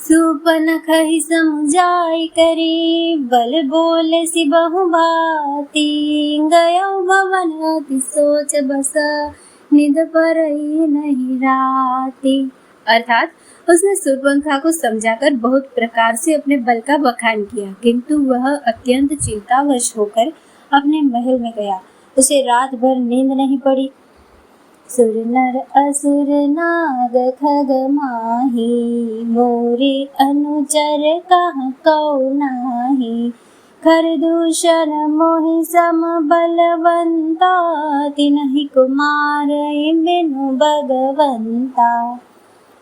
सुपन खहि समुझाई करी, बल बोले सि बहु भांति। गयो भवन अति सोच बस, निद परई नहीं राती। अर्थात उसने शूर्पणखा को समझाकर बहुत प्रकार से अपने बल का बखान किया, किंतु वह अत्यंत चिंतावश होकर अपने महल में गया। उसे रात भर नींद नहीं पड़ी। सुर नर असुर नाग खग माही, मोरे अनुचर कहाँ कौ नाही। खरदूषण मोहि सम बलवंता, तिन्हि कुमार बिनु भगवंता।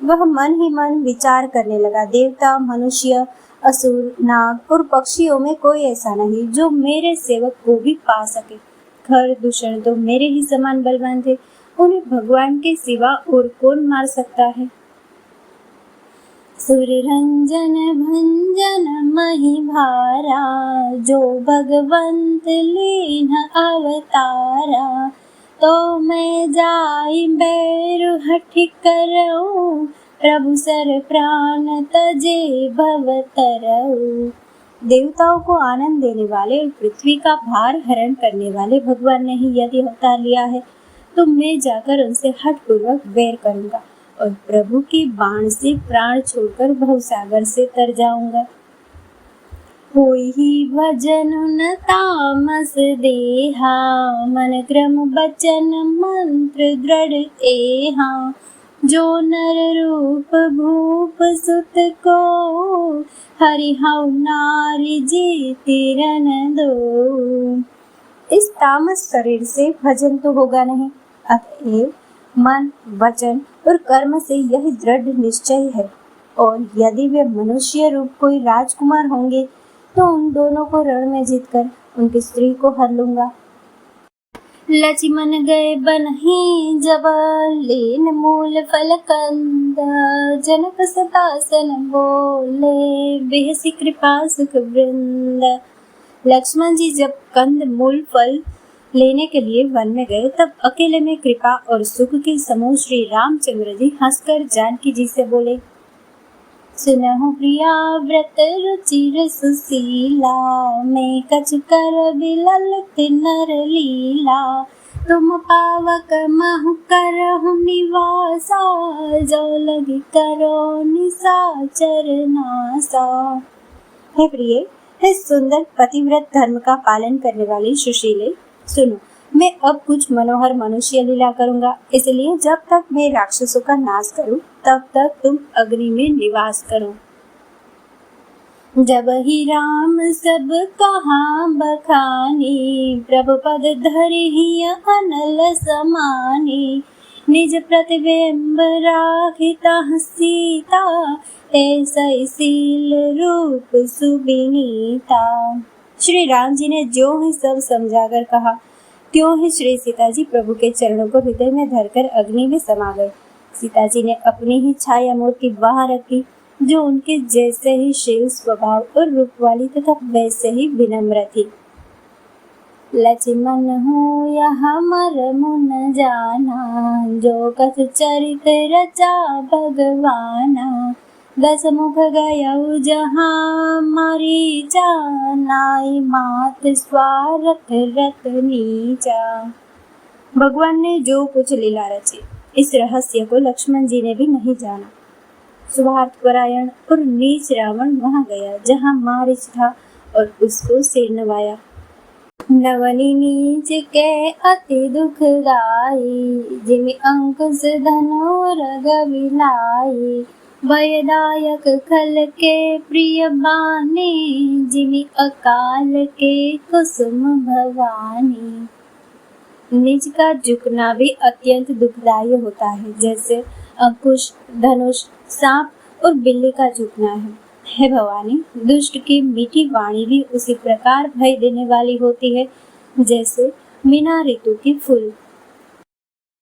वह मन ही मन विचार करने लगा, देवता, मनुष्य, असुर, नाग और पक्षियों में कोई ऐसा नहीं जो मेरे सेवक को भी पा सके। खरदूषण तो मेरे ही समान बलवान थे, उन्हें भगवान के सिवा और कौन मार सकता है। सुर रंजन भंजन मही भारा, जो भगवंत लीन अवतारा। तो मैं जाई बैरु हठि करऊं, प्रभु सर प्राण तजे भव तरऊ। देवताओं को आनंद देने वाले और पृथ्वी का भार हरण करने वाले भगवान ने ही यदि अवतार लिया है, तो मैं जाकर उनसे हठपूर्वक बैर करूंगा और प्रभु के बाण से प्राण छोड़कर भवसागर से तर जाऊंगा। होई ही भजन न तामस देहा, मन क्रम बचन मंत्र दृढ़ एहा। जो नर रूप भूप सुत को, हरिहउ नारी जीति रन दो। इस तामस शरीर से भजन तो होगा नहीं, अतएव मन, वचन और कर्म से यही दृढ़ निश्चय है। और यदि वे मनुष्य रूप कोई राजकुमार होंगे, तो उन दोनों को रण में जीतकर उनकी स्त्री को हर लूंगा। लक्ष्मण गए बनहि जब, लीन मूल फल कंद। जनक सतासन बोले, बेहसी कृपा सुख वृंद। लक्ष्मण जी जब कंद मूल फल लेने के लिए वन में गए, तब अकेले में कृपा और सुख के समूह श्री रामचंद्र जी हंसकर जानकी जी से बोले, सुनहु प्रिया व्रत रुचिर सुशीला, मैं कछु कर बिललित नर लीला। तुम पावक महु करहु निवासा, जो लगी करो निशाचर नासा। हे प्रिय, हे सुंदर पतिव्रत धर्म का पालन करने वाली सुशीले, सुनो, मैं अब कुछ मनोहर मनुष्य लीला करूंगा, इसलिए जब तक मैं राक्षसों का नाश करूं, तब तक तुम अग्नि में निवास करो। जब ही राम सब कहा बखानी, प्रभु पद धरि ही अनल समानी। निज प्रतिबिंब राखिता सीता, ऐसा शील रूप सुबिनीता। श्री राम जी ने जो ही सब समझाकर कहा, त्यों ही श्री सीता जी प्रभु के चरणों को हृदय में धरकर अग्नि में समा गए। सीता जी ने अपनी ही छाया मूर्ति वहां रखी, जो उनके जैसे ही शील स्वभाव और रूप वाली तथा वैसे ही विनम्र थी। लक्ष्मण हो यह मरमु न जाना, जो कछु चरित रचा भगवाना। 10 मुख गयउ जहाँ मरीचा, नाई मात स्वार्थ रत नीचा। भगवान ने जो कुछ लीला रची, इस रहस्य को लक्ष्मण जी ने भी नहीं जाना। स्वार्थपरायण और नीच रावण वहां गया जहाँ मारीच था और उसको सिर नवाया। नवनी नीच के अति दुखदाई, जिमि अंकुश धनुर गविलाई। भयदायक खल के प्रिय बानी, जिमि अकाल के कुसुम भवानी। निज का झुकना भी अत्यंत दुखदायी होता है, जैसे अंकुश, धनुष, सांप और बिल्ली का झुकना है। हे भवानी, दुष्ट की मीठी वाणी भी उसी प्रकार भय देने वाली होती है, जैसे मीना ऋतु के फूल।